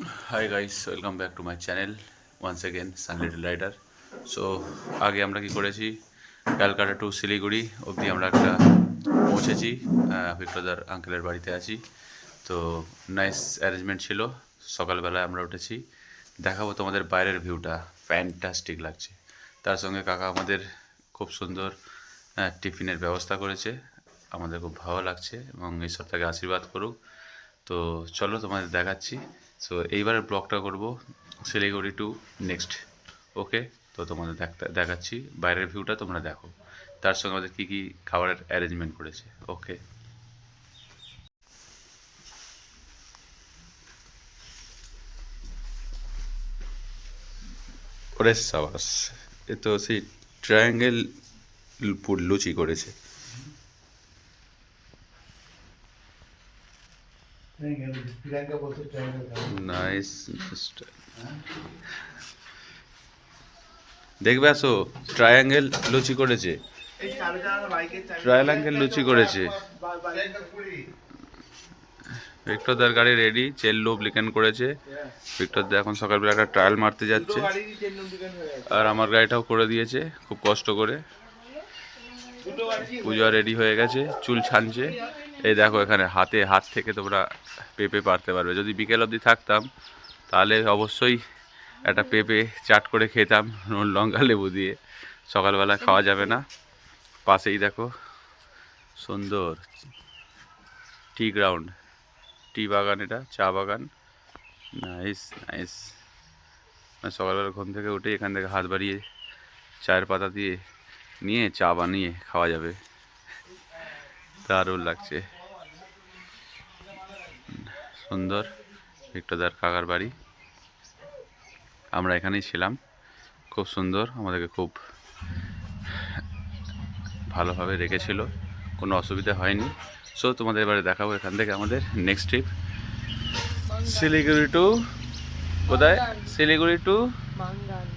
High guys, welcome back to my channel once again sun little rider. So আগে আমরা কি করেছি, Calcutta two Siliguri অবধি আমরা একটা পৌঁছেছি। বিপ্রদার আঙ্কেলের বাড়িতে আছি। তো নাইস অ্যারেঞ্জমেন্ট ছিল। সকালবেলায় আমরা উঠেছি, দেখাবো তোমাদের বাইরের ভিউটা, ফ্যান্টাস্টিক লাগছে। তার সঙ্গে কাকা আমাদের খুব সুন্দর টিফিনের ব্যবস্থা করেছে, আমাদের খুব ভালো লাগছে এবং ঈশ্বর তাকে আশীর্বাদ করুক। তো চলো তোমাদের দেখাচ্ছি। সো এইবারের ব্লগটা করব শিলিগুড়ি টু নেক্সট। ওকে, তো তোমাদের দেখাচ্ছি বাইরের ভিউটা, তোমরা দেখো তার সঙ্গে আমাদের কী কী খাবারের অ্যারেঞ্জমেন্ট করেছে। ওকে, ওরে সাবাস, এ তো সেই ট্রায়াঙ্গেল লুচি করেছে। নাইস, দেখবে আসো, ট্রায়াঙ্গেল লুচি করেছে, ট্রায়াঙ্গেল লুচি করেছে। ভিক্টরদার গাড়ি রেডি, চেল লুপ লিকেন করেছে। ভিক্টরদা এখন সকালবেলা একটা ট্রায়াল মারতে যাচ্ছে, আর আমার গাড়িটাও করে দিয়েছে খুব কষ্ট করে। পূজা রেডি হয়ে গেছে, চুল ছানছে। এই দেখো, এখানে হাত থেকে তোমরা পেঁপে পারতে পারবে। যদি বিকেল অবধি থাকতাম তাহলে অবশ্যই একটা পেঁপে চাট করে খেতাম নুন লঙ্কা লেবু দিয়ে। সকালবেলা খাওয়া যাবে না। পাশেই দেখো সুন্দর টি গ্রাউন্ড, টি বাগান, এটা চা বাগান। Nice nice. সকালবেলা ঘুম থেকে উঠে এখান থেকে হাত বাড়িয়ে চায়ের পাতা দিয়ে নিয়ে চা বানিয়ে খাওয়া যাবে, দারুণ লাগছে। সুন্দর ভিক্টরদার কাকার বাড়ি, আমরা এখানেই ছিলাম। খুব সুন্দর, আমাদেরকে খুব ভালোভাবে রেখেছিল, কোনো অসুবিধা হয়নি। সো তোমাদের এবারে দেখাবো এখান থেকে আমাদের নেক্সট ট্রিপ শিলিগুড়ি টু, কোথায়? শিলিগুড়ি টু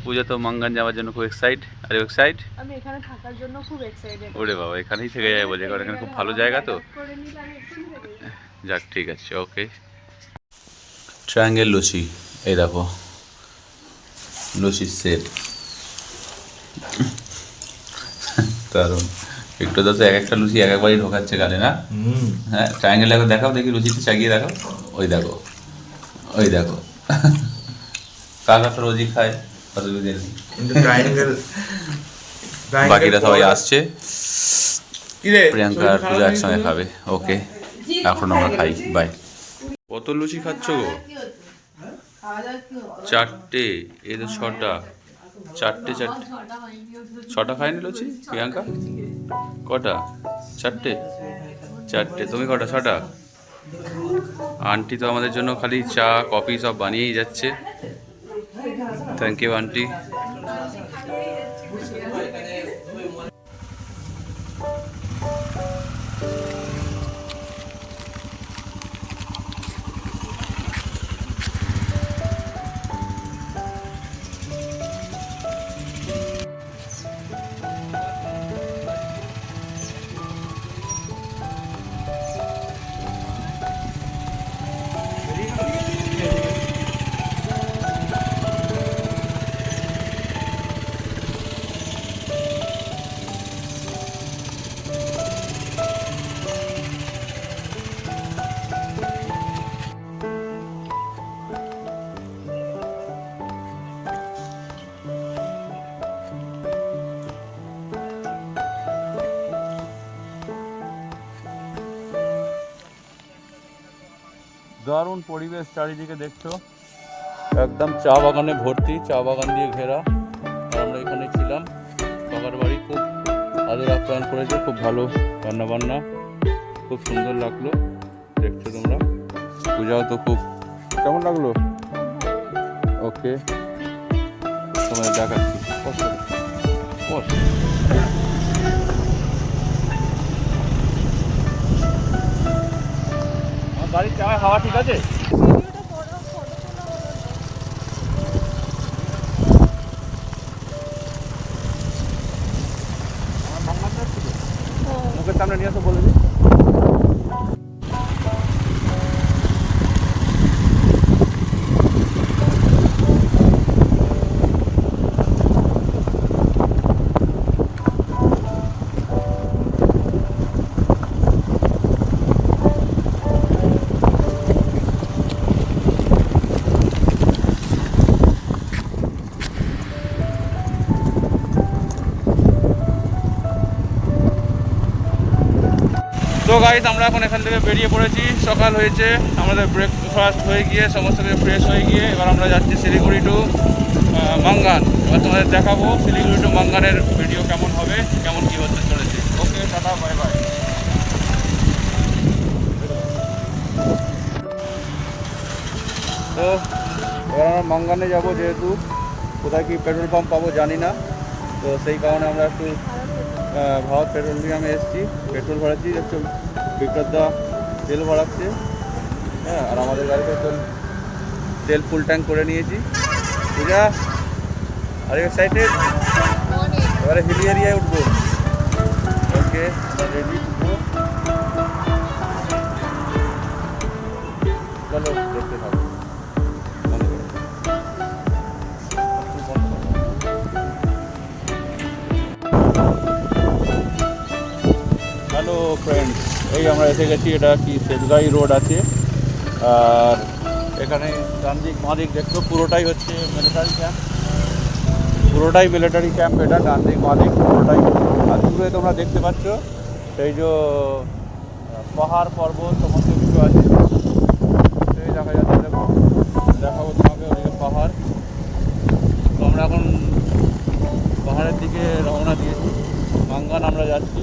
পূজা। তো মাঙ্গান যাওয়ার জন্য খুব এক্সাইট। আর এক্সাইট, আমি এখানে থাকার জন্য খুব এক্সাইটেড। ওরে বাবা, এখানেই থেকে যাবে বলে, কারণ এখানে খুব ভালো জায়গা তো। যাক, ঠিক আছে, ওকে। ট্রায়াঙ্গেল লুচি, এই দেখো লুচির সেট, দারুণ। একটু তো এক একটা লুচি এক একবারই ঢোকাচ্ছে গালে, না? হ্যাঁ, ট্রায়াঙ্গেল দেখো, দেখাও দেখি, লুচিতে চাগিয়ে দেখো। ওই দেখো, ওই দেখো, কাকা তো রোজই খায়, অসুবিধা নেই। বাকিরা সবাই আসছে, প্রিয়াঙ্কা আর পূজা একসঙ্গে খাবে। ওকে, এখন আমরা খাই, বাই। কত লুচি খাচ্ছ গো? চারটে, এই তো ছটা, চারটে চারটে, ছটা খায়নি লুচি প্রিয়াঙ্কা? কটা? চারটে, চারটে। তুমি কটা? ছটা। আন্টি তো আমাদের জন্য খালি চা কফি সব বানিয়েই যাচ্ছে। Thank you aunty. দারুণ পরিবেশ চারিদিকে, দেখছো একদম চা বাগানে ভর্তি, চা বাগান দিয়ে ঘেরা। আমরা এখানে ছিলাম, কাকার বাড়ি খুব আদর আপ্যায়ন করেছে, খুব ভালো রান্না বান্না, খুব সুন্দর লাগলো। দেখছো তোমরা, পূজাও তো খুব, কেমন লাগলো? ওকে, তোমাদের দেখাচ্ছি। আমার বাড়ির চা হাওয়া ঠিক আছে? মুখের সামনে নিয়ে আসো, বলে দিই। গাইস আমরা এখন এখান থেকে বেরিয়ে পড়েছি, সকাল হয়েছে, আমাদের ব্রেকফাস্ট হয়ে গিয়ে সমস্ত কিছু ফ্রেশ হয়ে গিয়ে এবার আমরা যাচ্ছি শিলিগুড়ি টু মাঙ্গান। এবার তোমাদের দেখাবো শিলিগুড়ি টু মাঙ্গানের ভিডিও কেমন হবে, কেমন কী হতে চলেছে। ওকে, টাটা, বাই বাই। তো এবার আমরা মাঙ্গানে যাবো, যেহেতু কোথায় কি পেট্রোল পাম্প পাবো জানি না, তো সেই কারণে আমরা একটু ভারত পেট্রোলিয়ামে এসেছি, পেট্রোল ভরাচ্ছি। একটু বিক্রতদা তেল ভরাচ্ছে, হ্যাঁ, আর আমাদের গাড়িতে তেল ফুল ট্যাঙ্ক করে নিয়েছি। পূজা আর এক্সাইটেড, এবারে হিলি এরিয়ায় উঠবো। ওকে, রেডি উঠবো, চলো দেখতে থাকো। হ্যালো ফ্রেন্ডস, এই আমরা এসে গেছি, এটা কি সেবগাই রোড আছে, আর এখানে ডান দিক বাঁ দিক দেখছো পুরোটাই হচ্ছে মিলিটারি ক্যাম্প, পুরোটাই মিলিটারি ক্যাম্প। এটা ডান দিক বাঁ দিক পুরোটাই। আর দূরে তোমরা দেখতে পাচ্ছ সেই যে পাহাড় পর্বত সমস্ত কিছু আছে, সেই দেখা যাচ্ছে। দেখো, দেখাবো তোমাকে ওদিকে পাহাড়। তো আমরা এখন পাহাড়ের দিকে রওনা দিয়েছি, মাঙ্গান আমরা যাচ্ছি।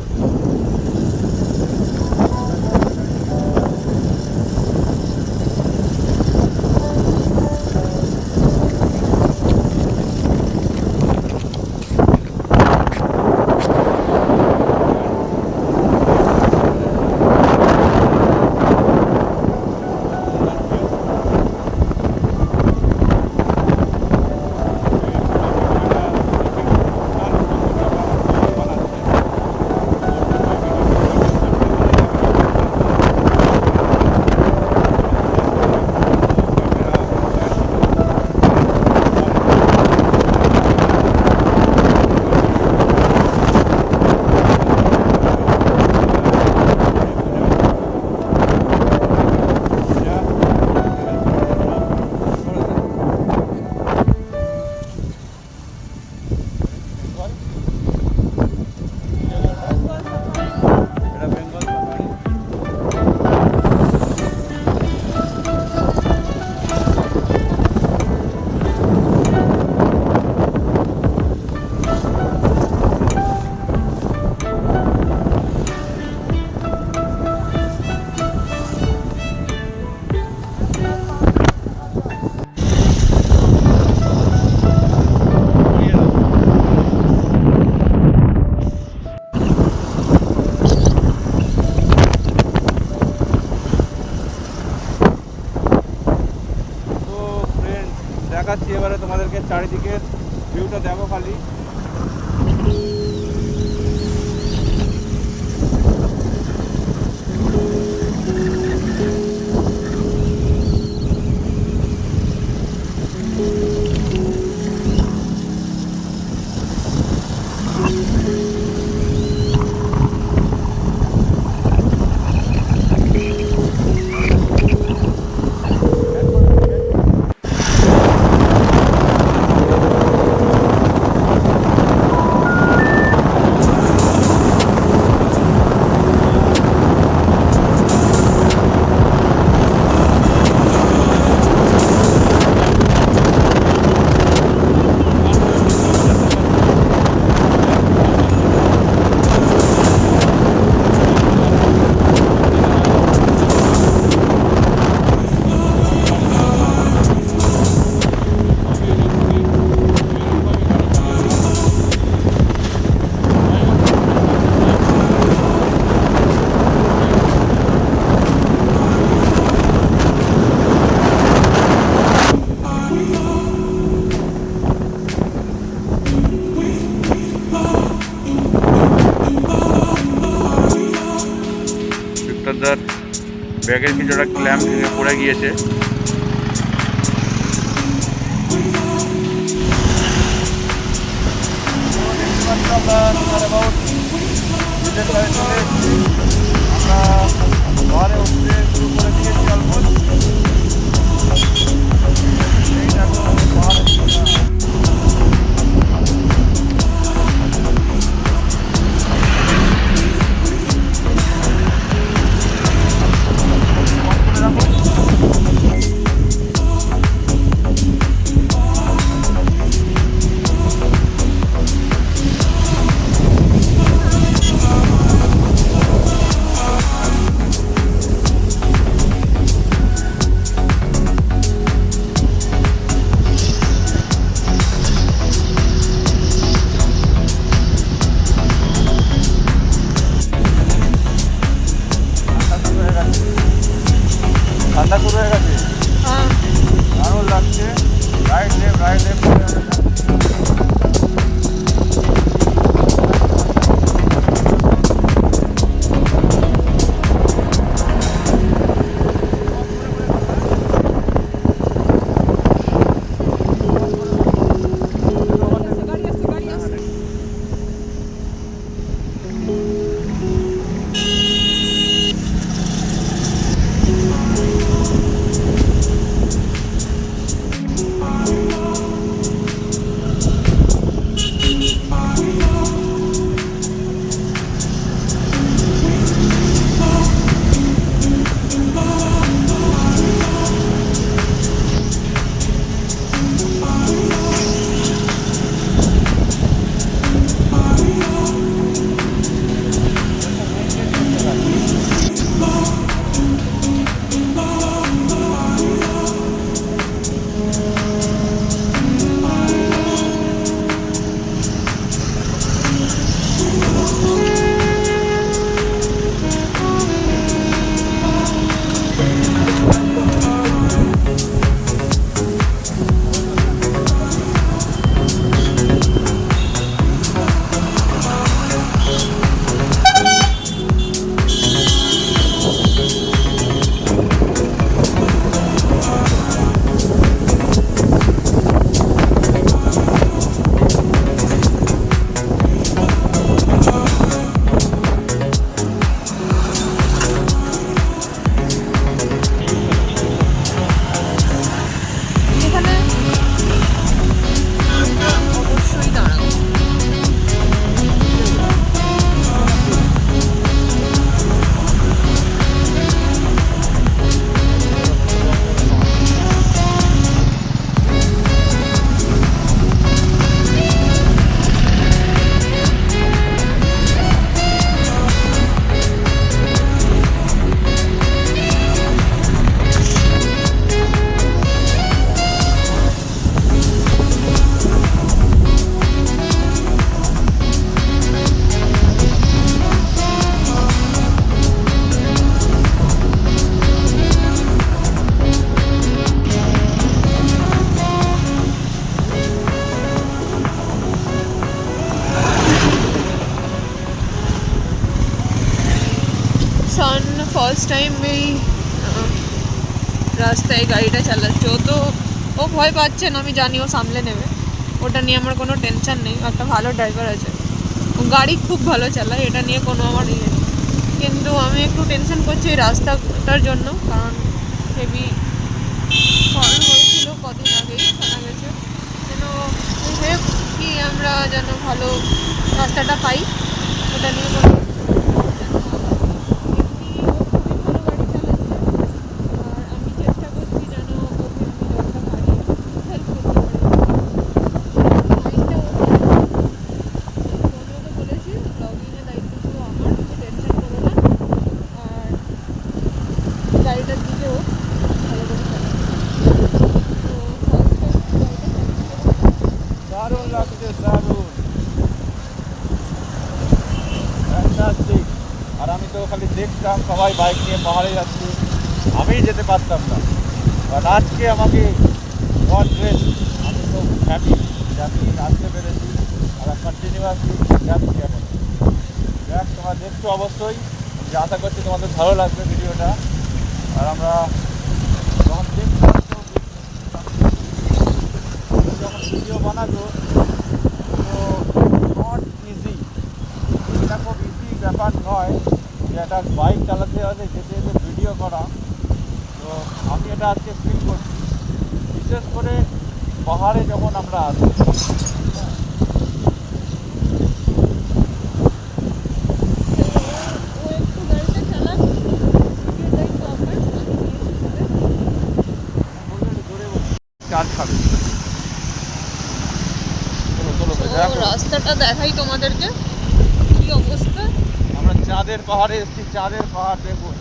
দেখাচ্ছি এবারে তোমাদেরকে চারিদিকের ভিউটা, দেখো খালি। বিক্রতদার ব্যাগের কিছুটা ক্ল্যাম্প ভেঙে পড়ে গিয়েছে। আমরা উঠতে শুরু করে দিয়েছি অলমোস্ট। ফার্স্ট টাইম এই রাস্তায় গাড়িটা চালাচ্ছে। ও ভয় পাচ্ছে না, আমি জানি ও সামলে নেবে, ওটা নিয়ে আমার কোনো টেনশন নেই। একটা ভালো ড্রাইভার আছে, ও গাড়ি খুব ভালো চালায়, এটা নিয়ে কোনো আমার ইয়ে নেই। কিন্তু আমি একটু টেনশন করছি এই রাস্তাটার জন্য, কারণ হেভি ফল হয়েছিল কদিন আগেই, শোনা গেছে যেন হেভ কি আমরা যেন ভালো রাস্তাটা পাই, ওটা নিয়ে কোনো গাড়িটার দিকেও ভালো করে দারুণ লাগছে, দারুণ ফ্যান্টাস্টিক। আর আমি তো খালি দেখতাম সবাই বাইক নিয়ে পাহাড়ে যাচ্ছে, আমি যেতে পারতাম না, বাট আজকে আমাকে গড গ্রেস, আমি তো হ্যাপি যে আমি আসতে পেরেছি আর কন্টিনিউয়াসলি যাচ্ছি এখন। দেখ তোমরা দেখছো অবশ্যই, যে আশা করছি তোমাদের ভালো লাগবে ভিডিওটা। আর আমরা যখন যখন ভিডিও বানাবো তো নট ইজি, এটা খুব ইজি ব্যাপার নয় যে একটা বাইক চালাতে হলে যেতে যেতে ভিডিও করা। তো আমি এটা আজকে ফিল করছি, বিশেষ করে পাহাড়ে যখন আমরা আসি। চার্জ খাবে, চলো চলো দেখো। রাস্তাটা দেখাই তোমাদেরকে কি অবস্থা। আমরা চাঁদের পাহাড়ে এসেছি, চাঁদের পাহাড় দেখুন।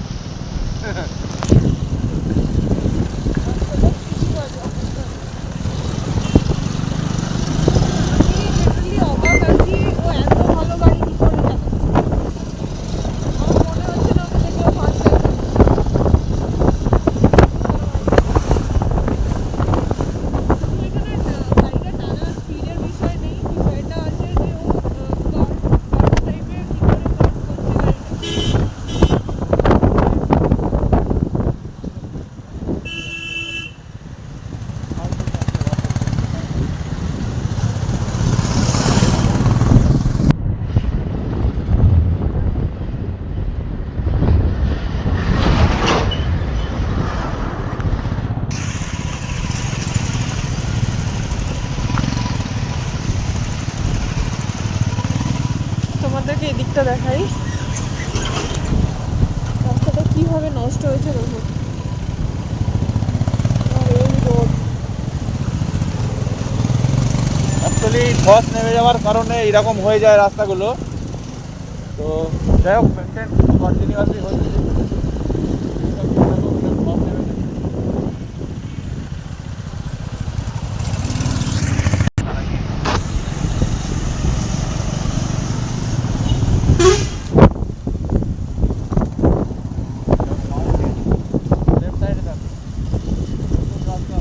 অবাক আছি, ও এত ভালো গাড়ি কি করে চালাচ্ছে। আমার মনে হচ্ছে না ওকে দেখে ফার্স্ট টাইম। গাড়িটা টানার স্পিডের বিষয় নেই, বিষয়টা আছে যে ও কার্ভ টাইপের কি করে কার্ভ করছে গাড়িটা। তোমাদেরকে এদিকটা দেখাই, রাস্তাটা কিভাবে নষ্ট হয়েছে দেখো। আর এই রোড, অ্যাকচুয়ালি ধস নেমে যাওয়ার কারণে এরকম হয়ে যায় রাস্তাগুলো। তো যাই হোক, মেনটেন কন্টিনিউয়াসলি হচ্ছে। ধস নেমে গেছে। Left side এ দেখো। রাস্তা।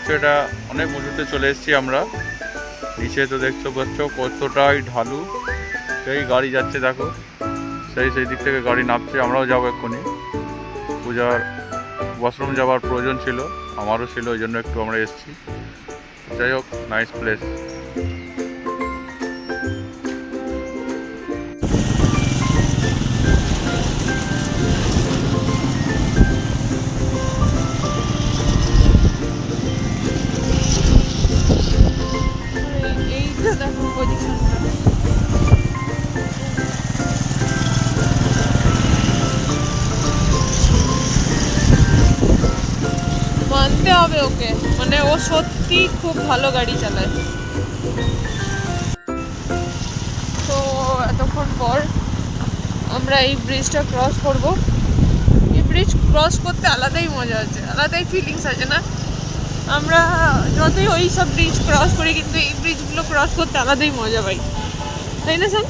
পাচ্ছ এটা অনেক উঁচুতে চলে এসেছি আমরা। নিচে তো দেখতে পাচ্ছ কতটাই ঢালু, সেই গাড়ি যাচ্ছে দেখো, সেই দিক থেকে গাড়ি নামছে। আমরাও যাবো এক্ষুনি, পূজার ওয়াশরুম যাওয়ার প্রয়োজন ছিল, আমারও ছিল, ওই জন্য একটু আমরা এসেছি। যাই হোক, নাইস প্লেস। এইটা দেখো পজিশনটা, মানতে হবে ওকে, মানে ও সত্যি খুব ভালো গাড়ি চালায়। তো এতক্ষণ পর আমরা এই ব্রিজটা ক্রস করব। এই ব্রিজ ক্রস করতে আলাদাই মজা আছে, আলাদাই ফিলিংস আছে না? আমরা যতই ওই সব ব্রিজ ক্রস করি, কিন্তু এই ব্রিজগুলো ক্রস করতে আলাদাই মজা পাই, তাই না স্যার?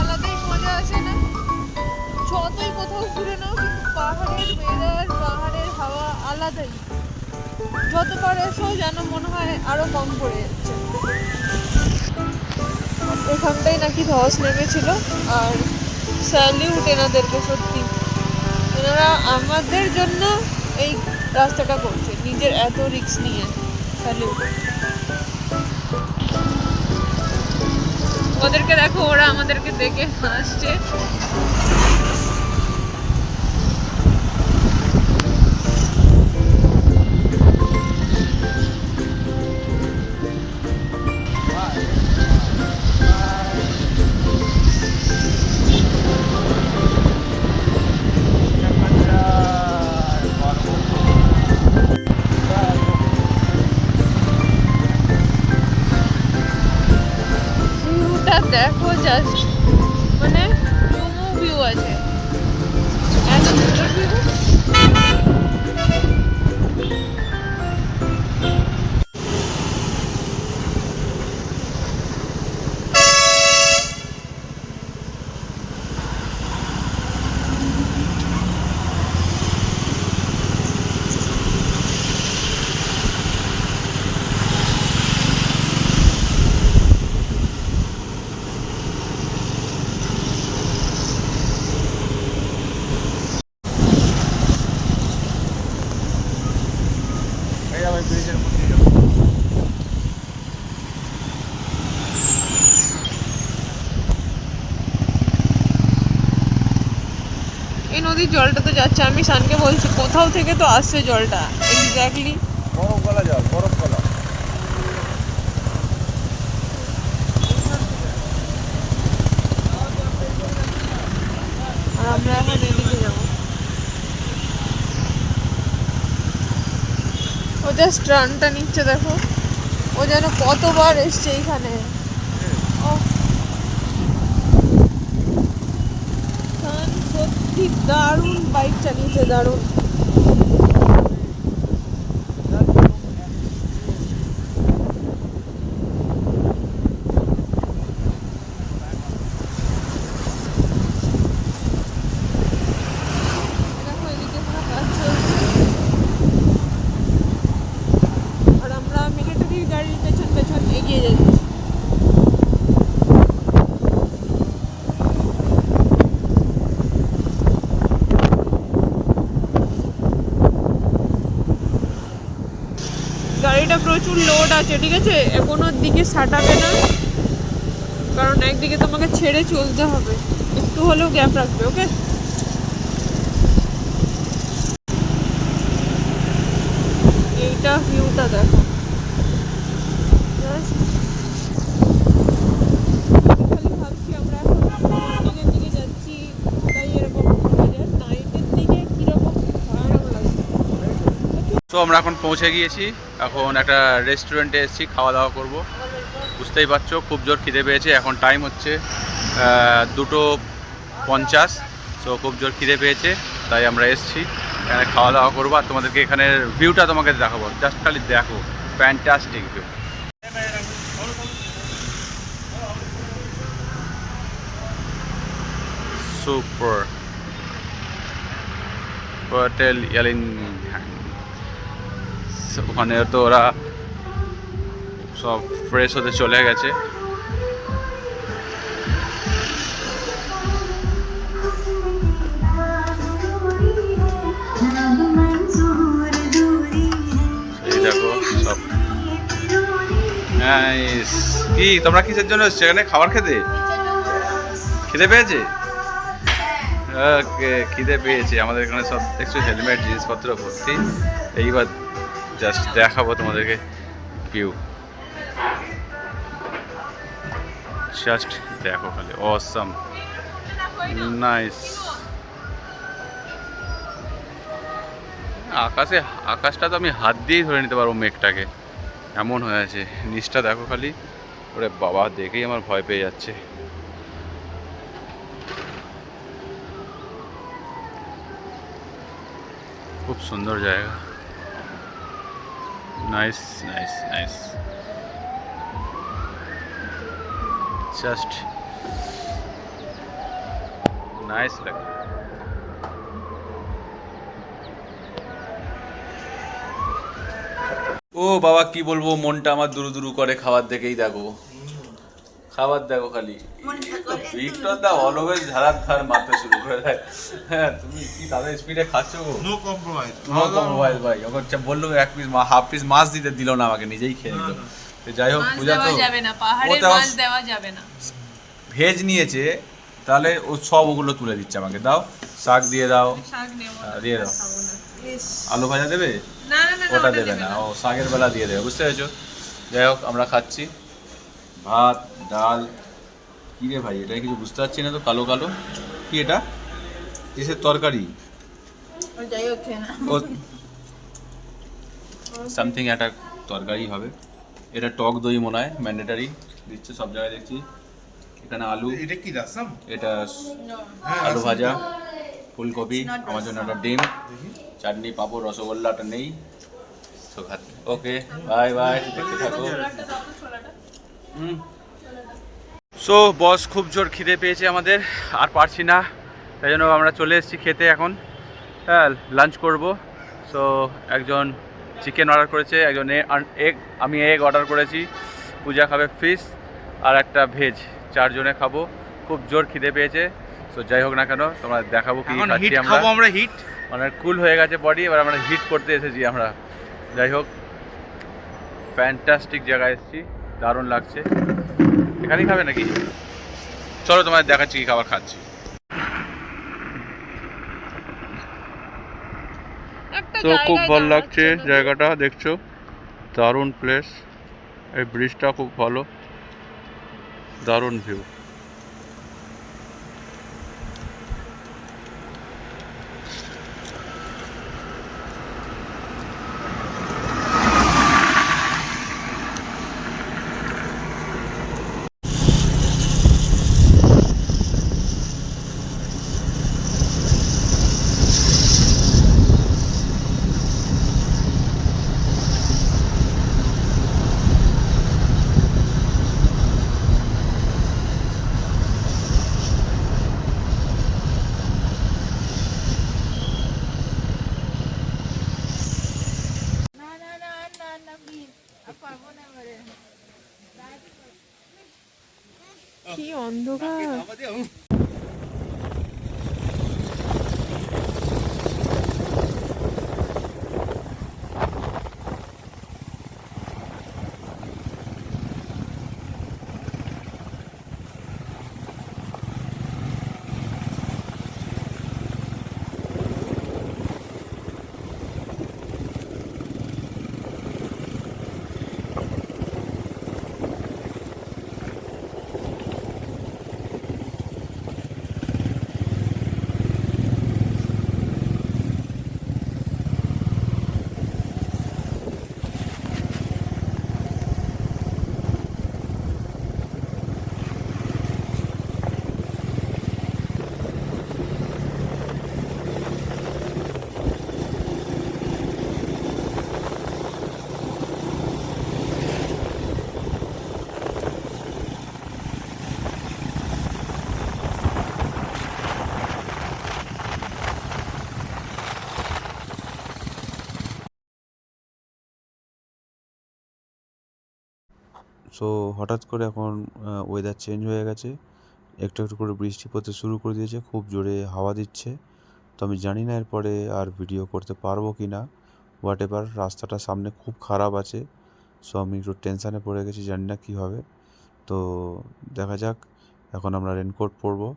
আলাদাই মজা আসে না? যতই কোথাও ঘুরে নাও, কিন্তু পাহাড়ের ওয়েদার, পাহাড়ের হাওয়া আলাদাই। যতবার এসো যেন মনে হয় আরো কম পড়ে যাচ্ছে। এখানটাই নাকি ধস নেমেছিল, আর স্যালিউট এনাদেরকে, সত্যি এনারা আমাদের জন্য এই রাস্তাটা করছে, নিজের এত রিস্ক নিয়ে। স্যালিউট ওদেরকে, দেখো ওরা আমাদেরকে দেখে হাসছে। ভিউটা দেখো জাস্ট, মানে জুমো ভিউ আছে, এত সুন্দর ভিউ। এই আমি ব্রিজের মধ্যে যাবো। এই নদীর জলটা তো যাচ্ছে, আমি সানকে বলছি কোথাও থেকে তো আসছে জলটা, এক্স্যাক্টলি। বরফ গলা জল, বরফ গলা। আর আমরা এখন এদিকে যাবো। ও জাস্ট রানটা নিচ্ছে দেখো, ও যেন কতবার এসছে এইখানে। সত্যি দারুণ বাইক চালিয়েছে, দারুণ। দেখো এদিকে পুরো কাজ চলছে, আর আমরা মিলিটারির গাড়ির পেছন পেছন এগিয়ে যাচ্ছি। গাড়িটা প্রচুর লোড আছে, ঠিক আছে? কোনোর দিকে সাটাবে না, কারণ একদিকে তোমাকে ছেড়ে চলতে হবে, একটু হলেও গ্যাপ রাখবে, ওকে? এইটা ভিউটা দেখো, Just খালি ভাবছি আমরা এখন মর্নিংয়ের দিকে যাচ্ছি, তাই এরকম বাজার নাইটের দিকে কীরকম ভয়ানক লাগছে। তো আমরা এখন পৌঁছে গিয়েছি, এখন একটা রেস্টুরেন্টে এসেছি, খাওয়া দাওয়া করব। বুঝতেই পারছো খুব জোর খিদে পেয়েছে। এখন টাইম হচ্ছে 2:50। সো খুব জোর খিদে পেয়েছে, তাই আমরা এসেছি এখানে খাওয়া দাওয়া করবো আর তোমাদেরকে এখানের ভিউটা তোমাকে দেখাবো। জাস্ট খালি দেখো, ফ্যান্টাস্টিক ভিউ। সুপার হোটেল ইয়ালিন। ওখানে তো ওরা সব ফ্রেশ হতে চলে গেছে। এই দেখো সব নাইস। কি তোমরা কিসের জন্য এসছো এখানে? খাবার খেতে? খিদে পেয়েছে? ওকে, খিদে পেয়েছে। আমাদের এখানে সব দেখছো হেলমেট জিনিসপত্র ভর্তি। এইবার জাস্ট দেখাবো তোমাদেরকে ভিউ। জাস্ট দেখো খালি, অসাম, নাইস। আকাশটা তো আমি হাত দিয়েই ধরে নিতে পারবো মেঘটাকে, এমন হয়ে আছে। নিচটা দেখো খালি, ওরে বাবা, দেখেই আমার ভয় পেয়ে যাচ্ছে। খুব সুন্দর জায়গা, nice nice nice. Just nice লাগে। ও বাবা, কি বলবো, মনটা আমার দুরু দুরু করে খাবার দেখেই। দেখো খাবার দেখো খালি। ভিক্টর দা অলওয়েজ ধারার ধার মারতে শুরু করে দেয়। হ্যাঁ, তুমি কি তাদের স্পিডে খাচ্ছো গো? No compromise. নো কম্প্রোমাইজ ভাই। ওকে বললো এক পিস হাফ পিস মাছ দিতে দিল না আমাকে, নিজেই খেয়ে নিল। যাই হোক, পূজা তো যাবে না, পাহাড়ের মাছ দেওয়া যাবে না। ভেজ নিয়েছে, তাহলে ও সব ওগুলো তুলে দিচ্ছে আমাকে। দাও, শাক দিয়ে দাও, দিয়ে দাও। আলু ভাজা দেবে? না না না, ওটা দেবে না, ও শাকের বেলা দিয়ে দেবে, বুঝতে পেরেছো? যাই হোক, আমরা খাচ্ছি ভাত, ডাল। কি রে ভাই, এটা কিছু বুঝতে পারছি না তো, কালো কালো কি এটা? কিসের তরকারি? ও সামথিং একটা তরকারি হবে। এটা টক দই মনে হয় ম্যান্ডেটারি দিচ্ছে সব জায়গায় দেখছি। এখানে আলু, এটা কি রাসম? এটা আলু ভাজা, ফুলকপি, আমার জন্য একটা ডিম, চাটনি, পাঁপড়, রসগোল্লাটা নেই। ওকে, বাই বাই, দেখতে থাকো। সো বস, খুব জোর খিদে পেয়েছে আমাদের, আর পারছি না, তাই জন্য আমরা চলে এসেছি খেতে এখন। হ্যাঁ, লাঞ্চ করব। সো একজন চিকেন অর্ডার করেছে, একজন এগ, আমি এগ অর্ডার করেছি, পূজা খাবে ফিশ, আর একটা ভেজ। 4 জনে খাবো। খুব জোর খিদে পেয়েছে। সো যাই হোক না কেন, তোমরা দেখাবো কি খাচ্ছি আমরা। হিট মানে কুল হয়ে গেছে বডি, এবার আমরা হিট করতে এসেছি আমরা। যাই হোক, ফ্যান্টাস্টিক জায়গায় এসেছি, দারুণ লাগছে। এখানেই খাবে নাকি? চলো তোমাদের দেখাচ্ছি কি খাবার খাচ্ছি। তো খুব ভালো লাগছে জায়গাটা, দেখছো, দারুণ প্লেস। এই ব্রিজটা খুব ভালো, দারুণ ভিউ। কি অন্ধকার। সো হঠাৎ করে এখন ওয়েদার চেঞ্জ হয়ে গেছে, একটু একটু করে বৃষ্টি পড়তে শুরু করে দিয়েছে, খুব জোরে হাওয়া দিচ্ছে। তো আমি জানি না এরপরে আর ভিডিও করতে পারবো কি না, হোয়াট এভার। রাস্তাটা সামনে খুব খারাপ আছে, সো আমি একটু টেনশানে পড়ে গেছি, জানি না কী হবে। তো দেখা যাক, এখন আমরা রেনকোট পরবো,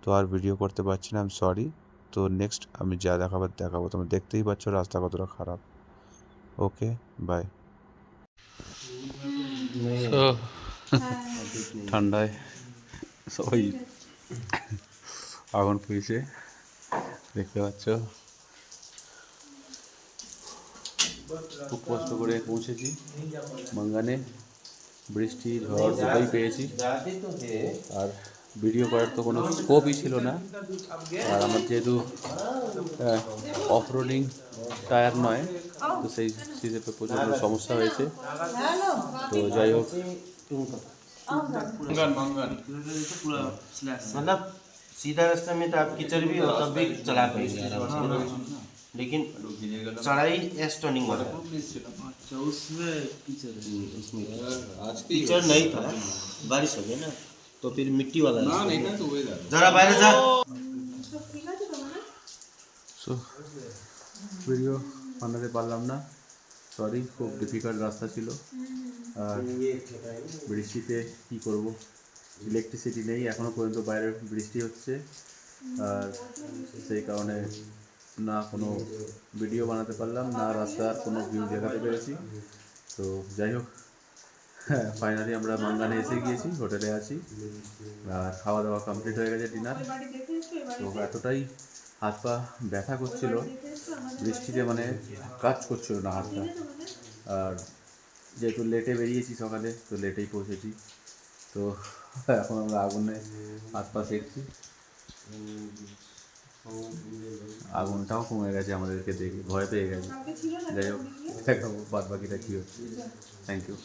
তো আর ভিডিও করতে পারছি না, আমি সরি। তো নেক্সট আমি যা দেখাবার দেখাবো, তোমরা দেখতেই পাচ্ছ রাস্তা কতটা খারাপ। ওকে, বাই। তো ঠান্ডায় সবাই আগুন পুড়িয়েছে, দেখতে পাচ্ছ। খুব কষ্ট করে পৌঁছেছি মাঙ্গানে, বৃষ্টি ঝড় দুটোই পেয়েছি, আর ভিডিও করার তো কোনো স্কোপই ছিল না। আর আমার যেহেতু অফ রোডিং টায়ার নয়, তো সেই হিসেবে প্রচুর সমস্যা হয়েছে। তো যাই হোক, मतलब सीधा रास्ता में तो आप कीचड़ भी हो तब भी चला पाएंगे आराम से, लेकिन चढ़ाई एस टर्निंग वाला उसमें कीचड़ नहीं था, बारिश हो गई ना तो फिर मिट्टी वाला जरा बाहर जा। সো ভিডিও বানাতে পারলাম না, সরি। খুব ডিফিকাল্ট রাস্তা ছিল, আর বৃষ্টিতে কী করব, ইলেকট্রিসিটি নেই এখনও পর্যন্ত, বাইরে বৃষ্টি হচ্ছে, আর সেই কারণে না কোনো ভিডিও বানাতে পারলাম না, রাস্তার কোনো ভিউ দেখাতে পেরেছি। তো যাই হোক, হ্যাঁ, ফাইনালি আমরা মাঙ্গানে এসে গিয়েছি, হোটেলে আছি, আর খাওয়া দাওয়া কমপ্লিট হয়ে গেছে, ডিনার। তো এতটাই হাত পা ব্যথা করছিল বৃষ্টিতে, মানে কাজ করছিল না হাতটা। আর যেহেতু লেটে বেরিয়েছি সকালে, তো লেটেই পৌঁছেছি। তো এখন আমরা আগুনে হাত পা সেঁকছি, আগুনটাও কমে গেছে আমাদেরকে দেখে, ভয় পেয়ে গেছে। যাই হোক, দেখাবো বাদ বাকিটা কী হচ্ছে। Thank you.